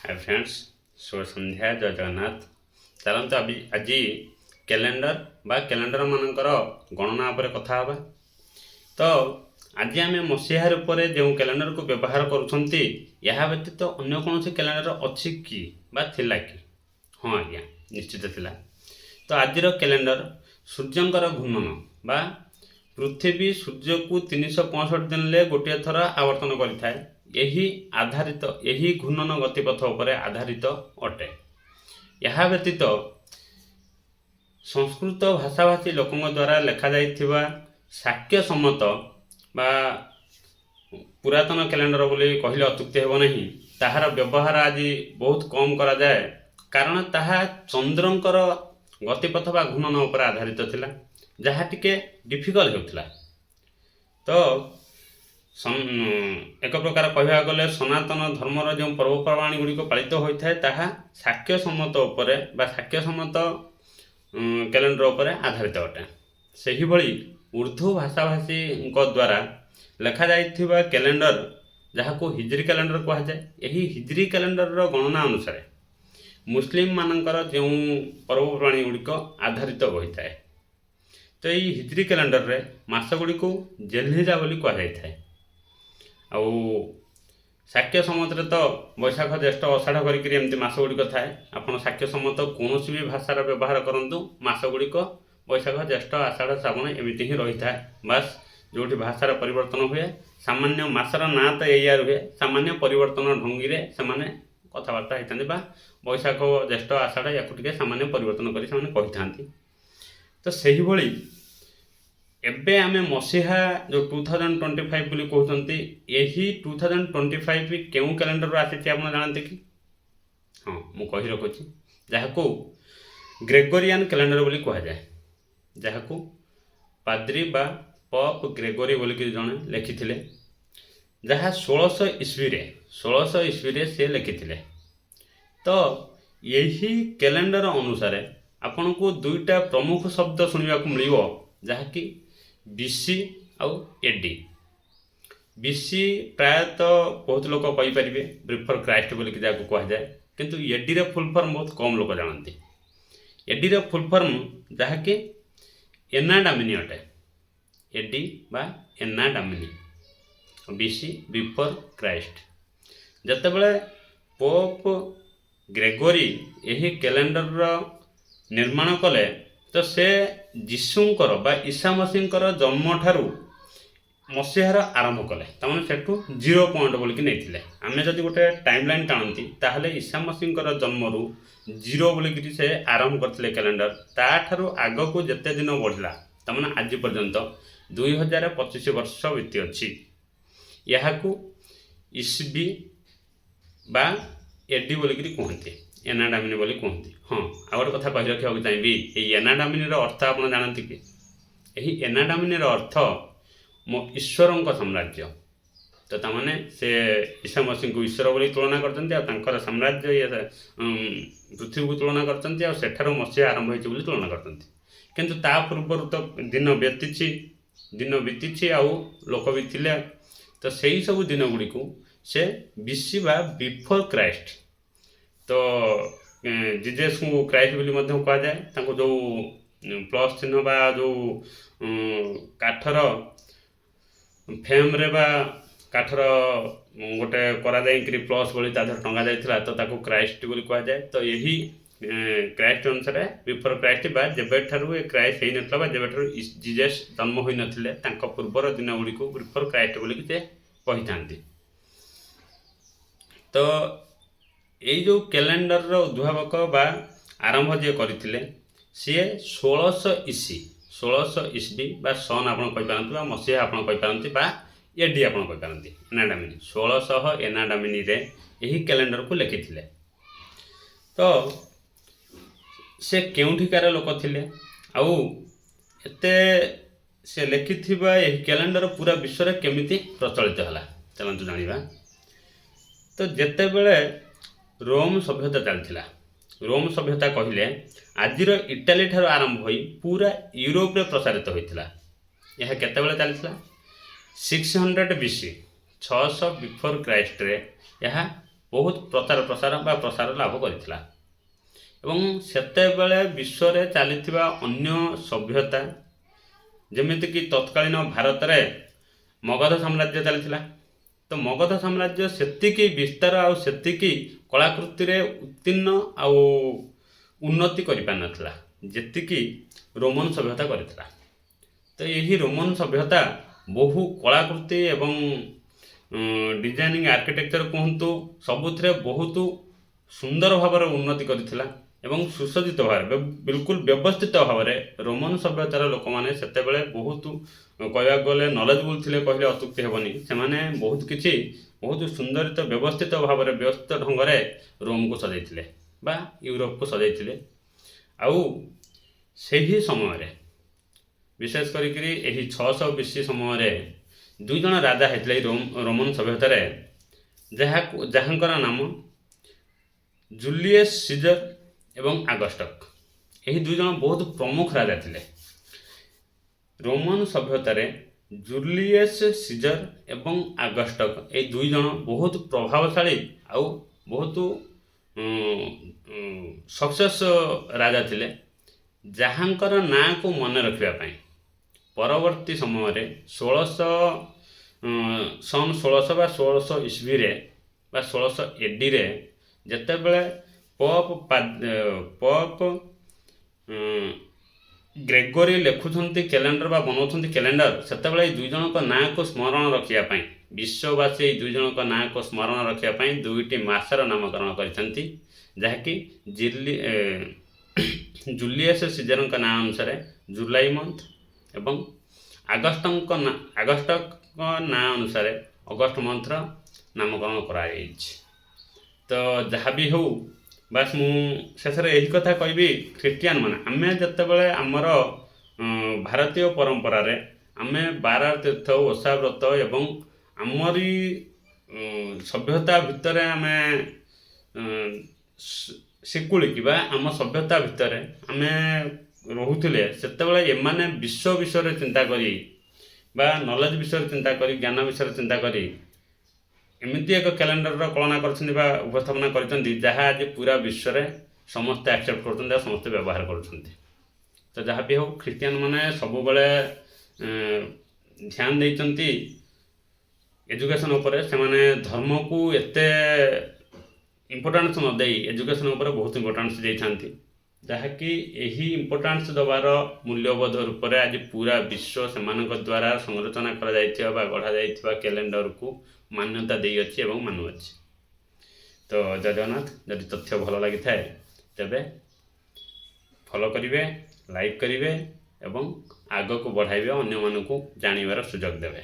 Hi friends, शुभ संध्या। जय जगन्नाथ। चलते आज कैलेंडर बा कैलेंडर मानकर गणना पर कथा हवा। तो आज आम मसीहार पर जो कैलेंडर को व्यवहार करुँच यह व्यतीत अन्य कौन कैलेंडर अच्छी कि बा थिला कि? हाँ आज्ञा, निश्चित थिला। तो आज कैलेंडर सूर्यंकर घूर्णन बा पृथ्वी सूर्य को 365 दिन गोटे थर आवर्तन करें यही आधारित यही घूर्णन गतिपथ उपर आधारित अटे। यह व्यतीत संस्कृत भाषाभाषी लोकों द्वारा लिखा जाइथिबा शाक्य सम्मत बा पुरातन कैलेंडर बोली कहले अत्युक्ति हेब नहीं। ताहार व्यवहार आज बहुत कम करा जाए कारण ताहा चंद्रंकर गतिपथ बा घूर्णन उपर आधारित थिला, जहा टिके डिफिकल्ट होउथिला। तो एक प्रकार कहवा गले सनातन धर्मर जो पर्वपर्वाणी गुड़िक पालित होता है ताहा शाक्य सम्मत उपरे बा शाक्य सम्मत कैलेंडर उपरे आधारित अटे। सही भली उर्दू भाषाभाषी द्वारा लिखा जाइथिबा कैलेंडर जहाँ को हिजरी कैलेंडर कहा जाए, यही हिजरी कैलेंडर गणना अनुसार मुस्लिम मानकर जो पर्वपर्वाणी गुड़िक आधारित होता है। तो यही हिजरी कैलेंडर रे मास गुड़िक जेल्हिजा बोली कहा जाता है। आउ शाक्य सम्मत तो बैशाख ज्येष्ठ अषाढ़ करमती मस गुड़िक थाए। आप शाक्य सम्मत कौन भी भाषार व्यवहार करूँ मस गुड़िक बैशाख ज्येष्ठ आषाढ़ श्रावण एमती ही रही था। बास जो भाषार परिवर्तन हुए सामान्य मासर ना तो या रुहे सामान्य परिवर्तन ढंगी से कथबार्ता होता बैशाख ज्येष्ठ आषाढ़ या सामान्य परिवर्तन कर। तो सही भली एबे आमे मसीहा जो 2025 बोली कहते यही 2025 केउं कैलेंडर आसी आप जानते कि? हाँ मु कही रखुची जहाँ को ग्रेगोरियन कैलेंडर बोली कहा जाए, जहाँ को पाद्री बा पप ग्रेगोरी बोली जड़े लिखिथिले, जहाँ 1600 ईस्वी से लिखिथिले। तो यही कैलेंडर अनुसार आपन को दुईटा प्रमुख शब्द सुनिबा को मिलिबो, जहाँ कि बीसी आउ एडी। बीसी प्रायतः बहुत लोग कहीपर बिफोर क्राइस्ट बोलिक जहाँ कह जाए, किंतु एडी रे फुल फॉर्म बहुत कम लोग जानते। एडी रे फुल फॉर्म जहाँ कि एना डामिनी अटे। एडी बा anno Domini, BC before Christ. जतेबेले पोप ग्रेगोरी यही कैलेंडर निर्माण कले तो से जीशुंकर बा ईसा मसीहर जन्म ठारू मसीहार आरंभ कले तमाने सेठू 0 पॉइंट बोलिक नहीं। आम जदि गोटे टाइमलाइन टाणती ताहले ईसा मसीहर जन्मरू 0 बोलिक से आरंभ करते कैलेंडर। ताठारू आग को जिते दिन बढ़ला तमाने आज पर्यंत 2025 वर्ष बीती अच्छी। यहाँ को ईस्वी बा एडी बोलिक कहते, एना डामिनी बोली कहते। हाँ आ गोटे कथा कही रखा चाहिए, एना डामिनी अर्थ आप जानते कि? यही एना डामिनी अर्थ मो ईश्वर साम्राज्य। तो तमाने से ईसा मसीह को ईश्वर बोली तुलना कर साम्राज्य ये पृथ्वी को तुलना कर मसीहा आरंभ होती तुलना करते। किंतु ता पूर्व तो दिन बीती आउ लोक भी थिले। तो सही सब दिन गुड़ी को से बीसी बा बिफोर क्राइस्ट। तो जीजस को क्राइस्ट बोली कह जाए। जो प्लस चिन्ह बा जो काठर फेम रे बा काठर गोटे करा जाई प्लस बोली टंगा जाइथिला तो ताको क्राइस्ट बोली कह जाए। तो यही क्राइस्ट अनुसार बिफोर क्राइस्ट बा जेबे ठारू ए क्राइस्ट होई नथला बा जेबे ठारू जीजस जन्म होई नथिले तांको पूर्वर दिन गुड़ी को बिफोर क्राइस्ट बोली से कही थांती। तो यही जो कैलेंडर उद्भावक बा आरंभ जे करथिले सी 1600 ईस्वी बा सन आप कहींपारती मसीहा आप कहींपारती बा एडी आप कहींपारती एना डामिनी 1600 एना डामिनी रे यही कैलेंडर को लिखिथिले। तो से केउठिकार लोक थिले आउ एते से लिखिथिबा यही कैलेंडर पूरा विश्व रे केमिति प्रचलित हला चलंतु जानिबा। तो जेते बेले रोम सभ्यता चलथिला, रोम सभ्यता कहले आजिर इटाली ठार आरंभ होई पूरा यूरोप रे प्रसारित होइथिला। यह केते बेले चलथिला 600 बीसी 600 बिफोर क्राइस्ट रे यह ବହୁତ ପ୍ରଚାର ପ୍ରସାର ବା ପ୍ରସାର ଲାଭ କରିଥିଲା। ଏବଂ ସେତେବେଳେ ବିଶ୍ୱରେ ଚାଲିଥିବା ଅନ୍ୟ ସଭ୍ୟତା ଯେମିତିକି ତତ୍କାଳୀନ ଭାରତରେ ମଗଧ ସାମ୍ରାଜ୍ୟ ଚାଲିଥିଲା। ତ ମଗଧ ସାମ୍ରାଜ୍ୟ ସେତିକି ବିସ୍ତାର ଆଉ ସେତିକି କଳାକୃତିରେ ଉତ୍ତୀର୍ଣ୍ଣ ଆଉ ଉନ୍ନତି କରିପାରିନଥିଲା ଯେତିକି ରୋମାନ ସଭ୍ୟତା କରିଥିଲା। ତ ଏହି ରୋମାନ ସଭ୍ୟତା ବହୁ କଳାକୃତି ଏବଂ ଡିଜାଇନିଂ ଆର୍କିଟେକ୍ଚର କୁହନ୍ତୁ ସବୁଥିରେ ବହୁତ ସୁନ୍ଦର ଭାବରେ ଉନ୍ନତି କରିଥିଲା ଏବଂ ସୁସଜ୍ଜିତ ଭାବରେ ବିଲକୁଲ ବ୍ୟବସ୍ଥିତ ଭାବରେ ରୋମାନ ସଭ୍ୟତାର ଲୋକମାନେ ସେତେବେଳେ ବହୁତ କହିବାକୁ ଗଲେ ନଲେଜବୁଲ୍ ଥିଲେ କହିଲେ ଅତ୍ୟୁକ୍ତି ହେବନି। ସେମାନେ ବହୁତ କିଛି ବହୁତ ସୁନ୍ଦରିତ ବ୍ୟବସ୍ଥିତ ଭାବରେ ବ୍ୟବସ୍ଥିତ ଢଙ୍ଗରେ ରୋମକୁ ସଜାଇଥିଲେ ବା ୟୁରୋପକୁ ସଜାଇଥିଲେ। ଆଉ ସେହି ସମୟରେ ବିଶେଷ କରିକିରି ଏହି 600 BC ସମୟରେ 2 ଜଣ ରାଜା ହେଇଥିଲେ ଏହି ରୋମାନ ସଭ୍ୟତାରେ, ଯାହାଙ୍କର ନାମ ଜୁଲିୟସ୍ ସିଜର ଏବଂ ଆଗଷ୍ଟକ। ଏହି 2 ଜଣ ବହୁତ ପ୍ରମୁଖ ରାଜା ଥିଲେ ରୋମାନ ସଭ୍ୟତାରେ। ଜୁଲିୟସ୍ ସିଜର ଏବଂ ଆଗଷ୍ଟକ ଏହି 2 ଜଣ ବହୁତ ପ୍ରଭାବଶାଳୀ ଆଉ ବହୁତ ସକ୍ସେସ୍ ରାଜା ଥିଲେ, ଯାହାଙ୍କର ନାଁକୁ ମନେ ରଖିବା ପାଇଁ ପରବର୍ତ୍ତୀ ସମୟରେ 1600 ବା 1600 ଇସ୍ବିରେ ବା 1600 ADରେ ଯେତେବେଳେ ପପ୍ ଗ୍ରେଗୋରୀ ଲେଖୁଛନ୍ତି କ୍ୟାଲେଣ୍ଡର ବା ବନାଉଛନ୍ତି କ୍ୟାଲେଣ୍ଡର, ସେତେବେଳେ ଏହି 2 ଜଣଙ୍କ ନାଁକୁ ସ୍ମରଣ ରଖିବା ପାଇଁ ବିଶ୍ୱବାସୀ ଏହି 2 ଜଣଙ୍କ ନାଁକୁ ସ୍ମରଣ ରଖିବା ପାଇଁ 2ଟି ମାସର ନାମକରଣ କରିଛନ୍ତି, ଯାହାକି ଜୁଲିୟସ୍ ସିଜରଙ୍କ ନାଁ ଅନୁସାରେ ଜୁଲାଇ ମନ୍ଥ ଏବଂ ଆଗଷ୍ଟଙ୍କ ନାଁ ଅନୁସାରେ ଅଗଷ୍ଟ ମନ୍ଥର ନାମକରଣ କରାଯାଇଛି। ତ ଯାହା ବି ହେଉ, ବାସ୍ ମୁଁ ଶେଷରେ ଏହି କଥା କହିବି, ଖ୍ରୀଷ୍ଟିଆନ ମାନେ ଆମେ ଯେତେବେଳେ ଆମର ଭାରତୀୟ ପରମ୍ପରାରେ ଆମେ ବାର ତୀର୍ଥ ଓଷା ବ୍ରତ ଏବଂ ଆମରି ସଭ୍ୟତା ଭିତରେ ଆମେ ଶିକୁଳିକି ବା ଆମ ସଭ୍ୟତା ଭିତରେ ଆମେ ରହୁଥିଲେ, ସେତେବେଳେ ଏମାନେ ବିଶ୍ୱ ବିଷୟରେ ଚିନ୍ତା କରି ବା ନଲେଜ ବିଷୟରେ ଚିନ୍ତା କରି ଜ୍ଞାନ ବିଷୟରେ ଚିନ୍ତା କରି ଏମିତି ଏକ କ୍ୟାଲେଣ୍ଡରର କଳନା କରିଛନ୍ତି ବା ଉପସ୍ଥାପନା କରିଛନ୍ତି, ଯାହା ଆଜି ପୁରା ବିଶ୍ୱରେ ସମସ୍ତେ ଆକ୍ସେପ୍ଟ କରୁଛନ୍ତି ଆଉ ସମସ୍ତେ ବ୍ୟବହାର କରୁଛନ୍ତି। ତ ଯାହା ବି ହେଉ, ଖ୍ରୀଷ୍ଟିଆନ ମାନେ ସବୁବେଳେ ଧ୍ୟାନ ଦେଇଛନ୍ତି ଏଜୁକେସନ୍ ଉପରେ। ସେମାନେ ଧର୍ମକୁ ଏତେ ଇମ୍ପୋର୍ଟାନ୍ସ ନ ଦେଇ ଏଜୁକେସନ୍ ଉପରେ ବହୁତ ଇମ୍ପୋର୍ଟାନ୍ସ ଦେଇଥାନ୍ତି, ଯାହାକି ଏହି ଇମ୍ପୋର୍ଟାନ୍ସ ଦେବାର ମୂଲ୍ୟବୋଧ ରୂପରେ ଆଜି ପୁରା ବିଶ୍ୱ ସେମାନଙ୍କ ଦ୍ୱାରା ସଂରଚନା କରାଯାଇଥିବା ବା ଗଢ଼ାଯାଇଥିବା କ୍ୟାଲେଣ୍ଡରକୁ ମାନ୍ୟତା ଦେଇଅଛି ଏବଂ ମାନୁଅଛି। ତ ଜୟ ଜଗନ୍ନାଥ। ଯଦି ତଥ୍ୟ ଭଲ ଲାଗିଥାଏ ତେବେ ଫଲୋ କରିବେ, ଲାଇକ୍ କରିବେ ଏବଂ ଆଗକୁ ବଢ଼ାଇବେ, ଅନ୍ୟମାନଙ୍କୁ ଜାଣିବାର ସୁଯୋଗ ଦେବେ।